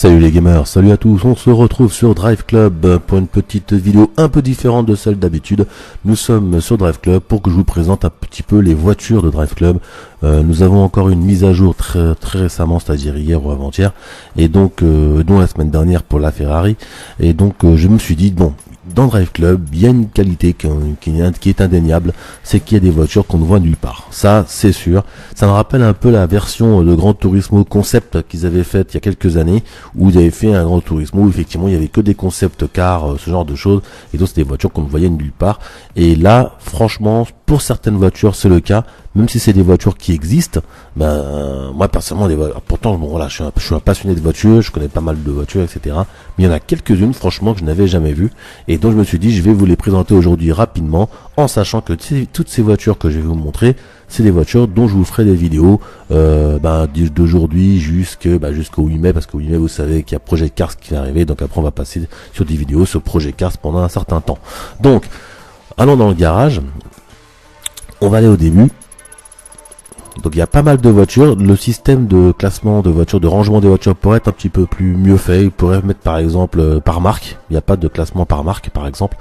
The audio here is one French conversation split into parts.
Salut les gamers, salut à tous, on se retrouve sur Drive Club pour une petite vidéo un peu différente de celle d'habitude. Nous sommes sur Drive Club pour que je vous présente un petit peu les voitures de Drive Club. Nous avons encore une mise à jour très récemment, c'est-à-dire hier ou avant-hier, et donc dont la semaine dernière pour la Ferrari. Et donc je me suis dit, bon, dans Drive Club, il y a une qualité qui est indéniable, c'est qu'il y a des voitures qu'on ne voit nulle part. Ça, c'est sûr. Ça me rappelle un peu la version de Gran Turismo concept qu'ils avaient faite il y a quelques années, où ils avaient fait un Gran Turismo où effectivement il y avait que des concepts cars, ce genre de choses, et donc c'est des voitures qu'on ne voyait nulle part. Et là, franchement, pour certaines voitures, c'est le cas. Même si c'est des voitures qui existent, moi personnellement, pourtant bon voilà, je suis un passionné de voitures, je connais pas mal de voitures, etc. Mais il y en a quelques-unes, franchement, que je n'avais jamais vues. Et donc je me suis dit, je vais vous les présenter aujourd'hui rapidement, en sachant que toutes ces voitures que je vais vous montrer, c'est des voitures dont je vous ferai des vidéos d'aujourd'hui jusqu'au 8 mai, parce qu'au 8 mai, vous savez qu'il y a Project Cars qui va arriver, donc après on va passer sur des vidéos sur Project Cars pendant un certain temps. Donc, allons dans le garage, on va aller au début. Donc il y a pas mal de voitures, le système de classement de voitures, de rangement des voitures pourrait être un petit peu plus mieux fait, il pourrait mettre par exemple par marque, il n'y a pas de classement par marque par exemple,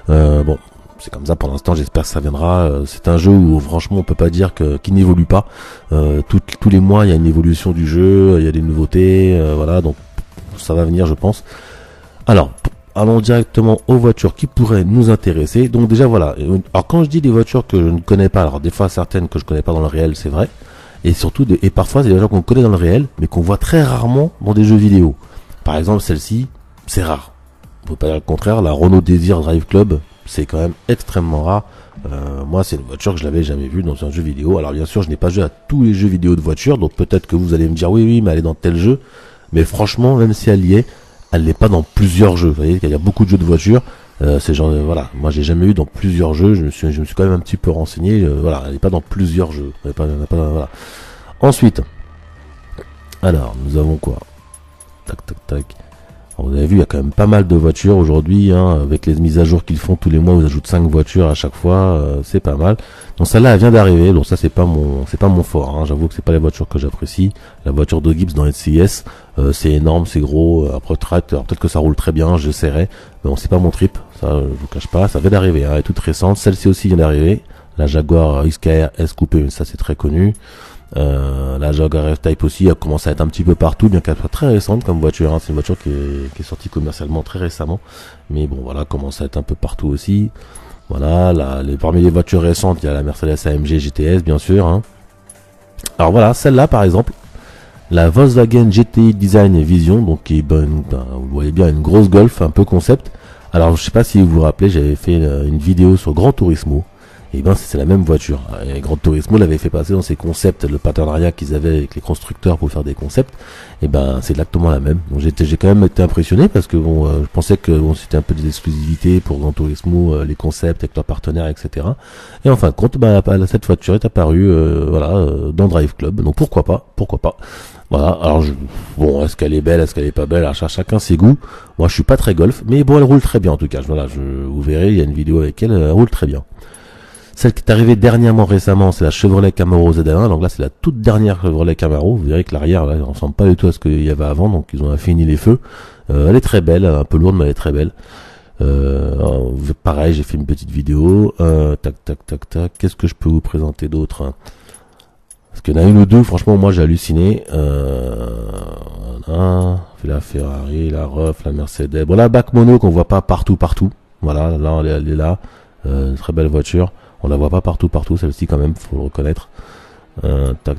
bon c'est comme ça pour l'instant, j'espère que ça viendra, c'est un jeu où franchement on peut pas dire qu'il n'évolue pas, tous les mois il y a une évolution du jeu, il y a des nouveautés, voilà, donc ça va venir je pense. Alors, allons directement aux voitures qui pourraient nous intéresser. Donc déjà voilà, alors quand je dis des voitures que je ne connais pas, alors des fois certaines que je connais pas dans le réel, c'est vrai, et surtout et parfois c'est des voitures qu'on connaît dans le réel mais qu'on voit très rarement dans des jeux vidéo. Par exemple celle-ci, c'est rare, on peut pas dire le contraire. La Renault Désir Drive Club, c'est quand même extrêmement rare. Moi c'est une voiture que je l'avais jamais vue dans un jeu vidéo. Alors bien sûr je n'ai pas joué à tous les jeux vidéo de voitures, donc peut-être que vous allez me dire oui mais elle est dans tel jeu, mais franchement même si elle y est, elle n'est pas dans plusieurs jeux. Vous voyez qu'il y a beaucoup de jeux de voitures. C'est genre voilà, moi j'ai jamais eu dans plusieurs jeux. Je me suis quand même un petit peu renseigné. Voilà, elle n'est pas dans plusieurs jeux. Voilà. Ensuite, alors nous avons quoi? Tac tac tac. Alors, vous avez vu, il y a quand même pas mal de voitures aujourd'hui, hein, avec les mises à jour qu'ils font tous les mois. Ils ajoutent 5 voitures à chaque fois. C'est pas mal. Donc celle-là, elle vient d'arriver. Donc ça, c'est pas mon fort. Hein. J'avoue que c'est pas les voitures que j'apprécie. La voiture de Gibbs dans SCS, c'est énorme, c'est gros. Après peut-être que ça roule très bien, j'essaierai. Mais bon, c'est pas mon trip. Ça, je vous cache pas. Ça vient d'arriver. Hein, elle est toute récente. Celle-ci aussi vient d'arriver. La Jaguar XKR S coupé, ça c'est très connu. La Jaguar F-Type aussi a commencé à être un petit peu partout, bien qu'elle soit très récente comme voiture, hein. C'est une voiture qui est sortie commercialement très récemment, mais bon voilà, commence à être un peu partout aussi. Voilà, parmi les voitures récentes, il y a la Mercedes AMG GTS bien sûr, hein. Alors voilà, celle-là par exemple, la Volkswagen GTI Design Vision, donc qui est vous voyez bien une grosse Golf, un peu concept. Alors je sais pas si vous vous rappelez, j'avais fait une vidéo sur Gran Turismo. Et ben c'est la même voiture. Et Gran Turismo l'avait fait passer dans ses concepts, le partenariat qu'ils avaient avec les constructeurs pour faire des concepts. Et ben c'est exactement la même. Donc j'ai quand même été impressionné parce que bon, je pensais que bon c'était un peu des exclusivités pour Gran Turismo, les concepts avec leurs partenaires, etc. Et en fin de compte, cette voiture est apparue, dans Drive Club. Donc pourquoi pas. Voilà. Alors bon, est-ce qu'elle est belle, est-ce qu'elle est pas belle? Alors, chacun ses goûts. Moi je suis pas très golf, mais bon elle roule très bien en tout cas. Voilà, vous verrez, il y a une vidéo avec elle, elle roule très bien. Celle qui est arrivée récemment, c'est la Chevrolet Camaro ZL1. Donc là, c'est la toute dernière Chevrolet Camaro. Vous verrez que l'arrière, là, ne ressemble pas du tout à ce qu'il y avait avant. Donc ils ont fini les feux. Elle est très belle, un peu lourde, mais elle est très belle. Pareil, j'ai fait une petite vidéo. Tac. Qu'est-ce que je peux vous présenter d'autre, hein? Parce qu'il y en a une ou deux, franchement, moi j'ai halluciné. La Ferrari, la Ruf, la Mercedes. Bon, la Bac Mono qu'on voit pas partout. Voilà, là, elle est là. Très belle voiture. On la voit pas partout, celle-ci quand même, faut le reconnaître. Tac.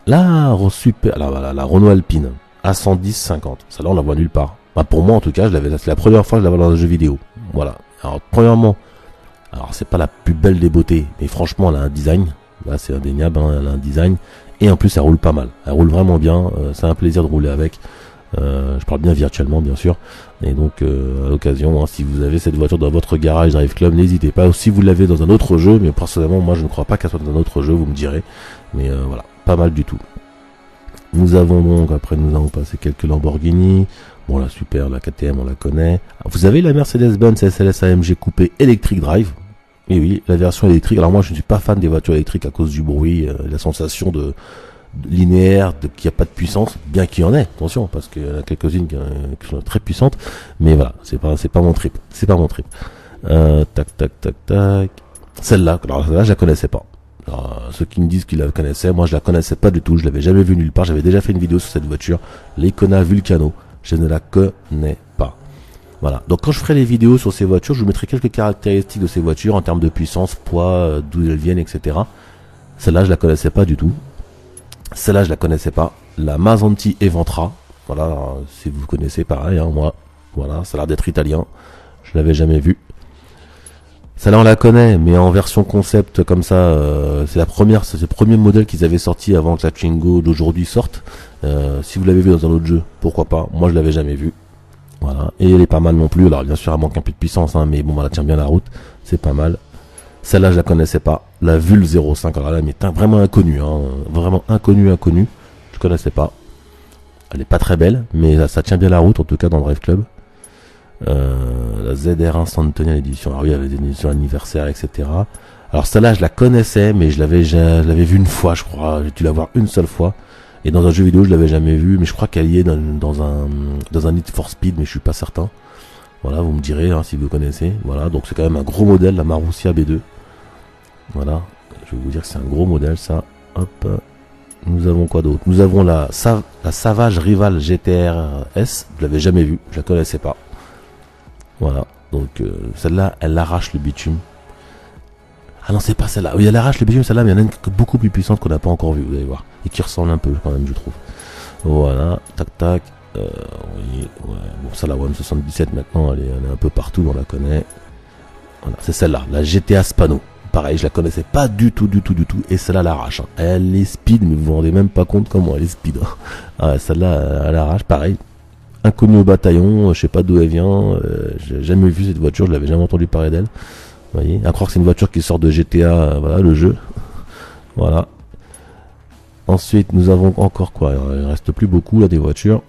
La Renault Alpine, A110-50. Celle-là, on la voit nulle part. Pour moi, en tout cas, c'est la première fois que je la vois dans un jeu vidéo. Voilà. Alors, premièrement, c'est pas la plus belle des beautés, mais franchement, elle a un design. Là, c'est indéniable, hein, elle a un design. Et en plus, elle roule pas mal. Elle roule vraiment bien. C'est un plaisir de rouler avec. Je parle bien virtuellement bien sûr, et donc à l'occasion, hein, si vous avez cette voiture dans votre garage Drive Club, n'hésitez pas. Si vous l'avez dans un autre jeu, mais personnellement moi je ne crois pas qu'elle soit dans un autre jeu, vous me direz, mais voilà, pas mal du tout. Nous avons passé quelques Lamborghini. Bon la super, la KTM on la connaît. Vous avez la Mercedes-Benz SLS AMG coupé électrique drive. Et oui, la version électrique. Alors moi je ne suis pas fan des voitures électriques à cause du bruit, la sensation de linéaire, qui a pas de puissance, bien qu'il y en ait, attention, parce qu'il y en a quelques-unes qui sont très puissantes, mais voilà, c'est pas mon trip, tac, tac, tac, tac. Celle-là, alors celle-là, je la connaissais pas. Alors, ceux qui me disent qu'ils la connaissaient, moi je la connaissais pas du tout, je l'avais jamais vue nulle part, j'avais déjà fait une vidéo sur cette voiture, l'Icona Vulcano, je ne la connais pas. Voilà, donc quand je ferai les vidéos sur ces voitures, je vous mettrai quelques caractéristiques de ces voitures en termes de puissance, poids, d'où elles viennent, etc. Celle-là, je la connaissais pas du tout. Celle-là, je la connaissais pas. La Masanti Eventra, voilà, si vous connaissez, pareil, hein, moi, voilà, ça a l'air d'être italien, je l'avais jamais vu. Celle-là, on la connaît, mais en version concept comme ça, c'est le premier modèle qu'ils avaient sorti avant que la Twingo d'aujourd'hui sorte. Si vous l'avez vu dans un autre jeu, pourquoi pas. Moi, je l'avais jamais vu. Voilà. Et elle est pas mal non plus. Alors, bien sûr, elle manque un peu de puissance, hein, mais bon, elle tient bien la route. C'est pas mal. Celle-là, je la connaissais pas. La Vul 05. Alors là, elle est vraiment inconnue, hein. Vraiment inconnue. Je connaissais pas. Elle est pas très belle, mais ça tient bien la route, en tout cas, dans le Drive Club. La ZR1 Centennial édition, alors oui, il y avait des éditions anniversaires, etc. Alors celle-là, je la connaissais, mais je l'avais vue une fois, je crois. J'ai dû la voir une seule fois. Et dans un jeu vidéo, je l'avais jamais vue, mais je crois qu'elle y est dans un Need for Speed, mais je suis pas certain. Voilà, vous me direz hein, si vous connaissez. Voilà, donc c'est quand même un gros modèle, la Marussia B2. Voilà, je vais vous dire que c'est un gros modèle, ça. Hop. Nous avons quoi d'autre? Nous avons la Savage Rival GTR S. Je l'avais jamais vue, je la connaissais pas. Voilà, donc celle-là, elle arrache le bitume. Ah non, c'est pas celle-là. Oui, elle arrache le bitume, celle-là, mais il y en a une beaucoup plus puissante qu'on n'a pas encore vue, vous allez voir. Et qui ressemble un peu, quand même, je trouve. Voilà, tac, tac. Oui, ouais. Bon, ça, la One 77, maintenant, elle est un peu partout, on la connaît. Voilà, c'est celle-là, la GTA Spano. Pareil, je la connaissais pas du tout. Et celle-là, elle arrache. Hein. Elle est speed, mais vous vous rendez même pas compte comment elle est speed. Hein. Ah, celle-là, elle arrache, pareil. Inconnue au bataillon, je sais pas d'où elle vient, j'ai jamais vu cette voiture, je l'avais jamais entendu parler d'elle. Vous voyez, à croire que c'est une voiture qui sort de GTA, voilà le jeu. Voilà. Ensuite, nous avons encore quoi? Il reste plus beaucoup là des voitures.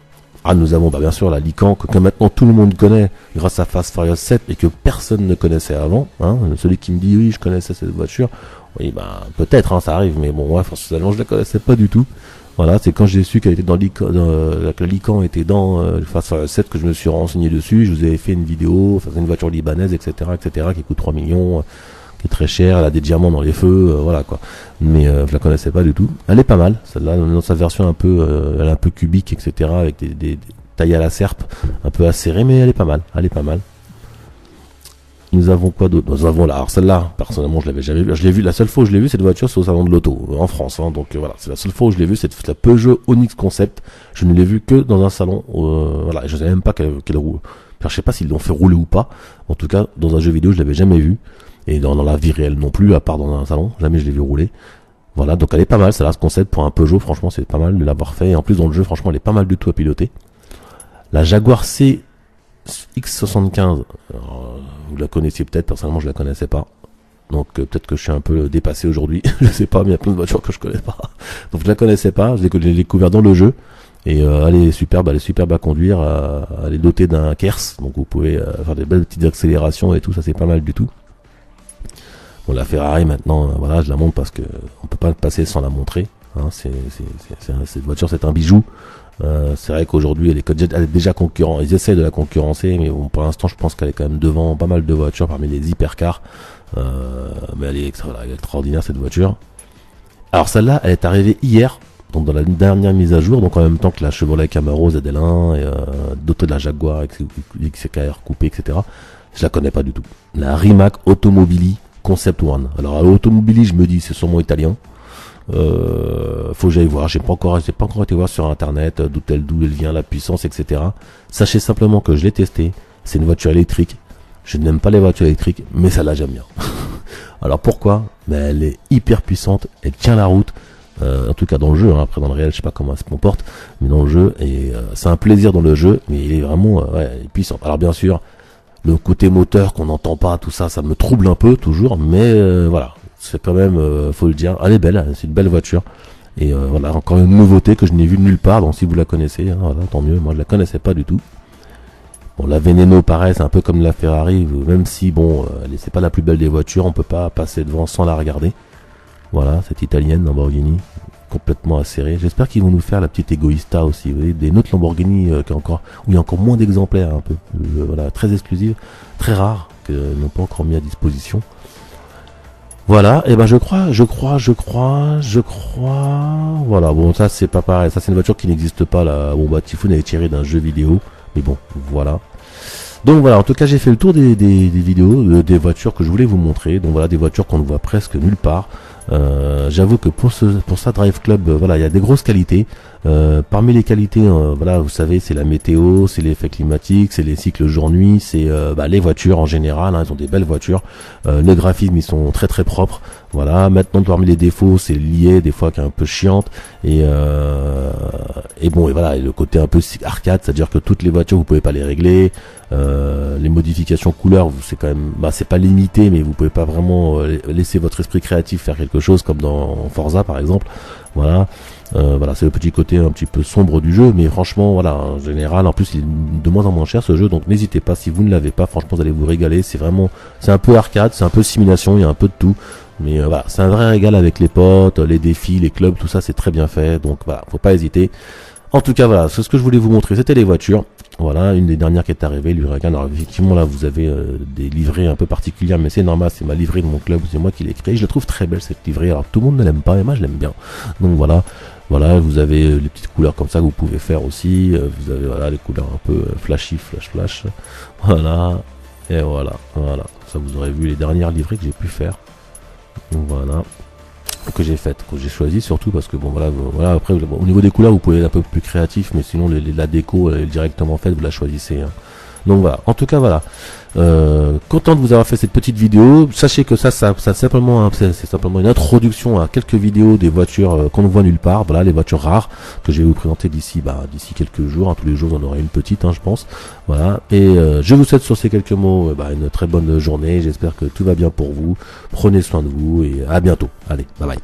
Ah, nous avons bien sûr la Lycan que maintenant tout le monde connaît grâce à Fast Furious 7 et que personne ne connaissait avant. Hein. Celui qui me dit oui, je connaissais cette voiture, oui, peut-être, hein, ça arrive, mais bon, ouais, forcément, je la connaissais pas du tout. Voilà, c'est quand j'ai su qu'elle était que la Lycan était dans Fast Furious 7 que je me suis renseigné dessus. Je vous avais fait une vidéo, c'est une voiture libanaise, etc., qui coûte 3 millions, qui est très chère, elle a des diamants dans les feux, voilà quoi. Mais je la connaissais pas du tout. Elle est pas mal, celle-là, dans sa version un peu, elle est un peu cubique, etc., avec des tailles à la serpe, un peu acérées, mais elle est pas mal, Nous avons quoi d'autre? Nous avons là, alors celle-là, personnellement, je l'avais jamais vue. Je l'ai vue, la seule fois où je l'ai vue, cette voiture, c'est au salon de l'auto, en France, hein, donc voilà, c'est la seule fois où je l'ai vue, c'est la Peugeot Onyx Concept. Je ne l'ai vue que dans un salon, voilà, je savais même pas qu'elle roule. Je sais pas s'ils l'ont fait rouler ou pas. En tout cas, dans un jeu vidéo, je l'avais jamais vue. Et dans la vie réelle non plus, à part dans un salon, jamais je l'ai vu rouler. Voilà, donc elle est pas mal, celle-là, ce concept pour un Peugeot, franchement, c'est pas mal de l'avoir fait. Et en plus, dans le jeu, franchement, elle est pas mal du tout à piloter. La Jaguar C X75, vous la connaissiez peut-être, personnellement je la connaissais pas, donc peut-être que je suis un peu dépassé aujourd'hui, je sais pas, mais il y a plein de voitures que je connais pas, donc je la connaissais pas, je l'ai découvert dans le jeu, et elle est superbe à conduire, elle est dotée d'un KERS, donc vous pouvez faire des belles petites accélérations et tout, ça c'est pas mal du tout. Bon, la Ferrari maintenant, voilà, je la montre parce que on peut pas passer sans la montrer, hein, cette voiture c'est un bijou. C'est vrai qu'aujourd'hui elle est déjà concurrente, ils essaient de la concurrencer, mais bon, pour l'instant je pense qu'elle est quand même devant pas mal de voitures parmi les hypercars, mais elle est extraordinaire cette voiture. Alors celle-là, elle est arrivée hier, donc dans la dernière mise à jour, donc en même temps que la Chevrolet Camaro ZL1 et d'autres de la Jaguar XKR coupé, etc. Je la connais pas du tout. La Rimac Automobili Concept One. Alors à l'Automobili, je me dis c'est sûrement italien. Faut que j'aille voir, j'ai pas encore été voir sur internet d'où elle vient, la puissance, etc. Sachez simplement que je l'ai testé, c'est une voiture électrique, je n'aime pas les voitures électriques, mais ça la j'aime bien. Alors pourquoi? Elle est hyper puissante, elle tient la route, en tout cas dans le jeu, hein. Après dans le réel je sais pas comment elle se comporte, mais dans le jeu, et c'est un plaisir dans le jeu, mais il est vraiment elle est puissante. Alors bien sûr, le côté moteur qu'on n'entend pas, tout ça, ça me trouble un peu toujours, mais voilà. C'est quand même, faut le dire, elle est belle, c'est une belle voiture. Et voilà, encore une nouveauté que je n'ai vue nulle part, donc si vous la connaissez, hein, voilà, tant mieux, moi je la connaissais pas du tout. Bon, la Veneno, pareil, c'est un peu comme la Ferrari, même si, bon, c'est pas la plus belle des voitures, on peut pas passer devant sans la regarder. Voilà, cette italienne Lamborghini, complètement acéré. J'espère qu'ils vont nous faire la petite Egoista aussi, vous voyez, des autres Lamborghini où il y a encore moins d'exemplaires un peu, voilà, très exclusives, très rares, que n'ont pas encore mis à disposition. Voilà, et ben je crois, voilà, bon ça c'est pas pareil, ça c'est une voiture qui n'existe pas là, bon bah Typhoon elle est tirée d'un jeu vidéo, mais bon, voilà. Donc voilà, en tout cas j'ai fait le tour des vidéos, des voitures que je voulais vous montrer, donc voilà, des voitures qu'on ne voit presque nulle part. J'avoue que pour ça Drive Club, voilà, il y a des grosses qualités. Parmi les qualités, voilà, vous savez, c'est la météo, c'est l'effet climatique, c'est les cycles jour-nuit, c'est les voitures en général, hein, ils ont des belles voitures. Les graphismes, ils sont très très propres. Voilà, maintenant parmi les défauts, c'est lié des fois qui est un peu chiante et bon, et voilà, et le côté un peu arcade, c'est-à-dire que toutes les voitures vous pouvez pas les régler. Les modifications couleurs, c'est quand même, c'est pas limité, mais vous pouvez pas vraiment laisser votre esprit créatif faire quelque chose comme dans Forza par exemple. Voilà, voilà, c'est le petit côté un petit peu sombre du jeu, mais franchement, voilà, en général, en plus, il est de moins en moins cher ce jeu, donc n'hésitez pas, si vous ne l'avez pas, franchement, vous allez vous régaler. C'est vraiment, c'est un peu arcade, c'est un peu simulation, il y a un peu de tout, mais voilà, c'est un vrai régal avec les potes, les défis, les clubs, tout ça, c'est très bien fait, donc voilà, faut pas hésiter. En tout cas, voilà, c'est ce que je voulais vous montrer, c'était les voitures. Voilà, une des dernières qui est arrivée, l'Huracan. Alors effectivement, là, vous avez des livrées un peu particulières, mais c'est normal, c'est ma livrée de mon club, c'est moi qui l'ai créée. Je la trouve très belle, cette livrée. Alors tout le monde ne l'aime pas, et moi je l'aime bien. Donc voilà, voilà, vous avez les petites couleurs comme ça que vous pouvez faire aussi. Vous avez voilà les couleurs un peu flashy, flash. Voilà, et voilà. Ça, vous aurez vu les dernières livrées que j'ai pu faire. Donc voilà. Que j'ai faite, que j'ai choisi surtout parce que bon voilà après bon, au niveau des couleurs vous pouvez être un peu plus créatif, mais sinon la déco elle est directement faite, vous la choisissez, hein. Donc voilà, en tout cas voilà, content de vous avoir fait cette petite vidéo. Sachez que ça c'est simplement une introduction à quelques vidéos des voitures qu'on ne voit nulle part. Voilà, les voitures rares que je vais vous présenter d'ici quelques jours, hein. Tous les jours vous en aurez une petite, hein, je pense. Voilà, et je vous souhaite sur ces quelques mots une très bonne journée. J'espère que tout va bien pour vous. Prenez soin de vous et à bientôt. Allez, bye bye.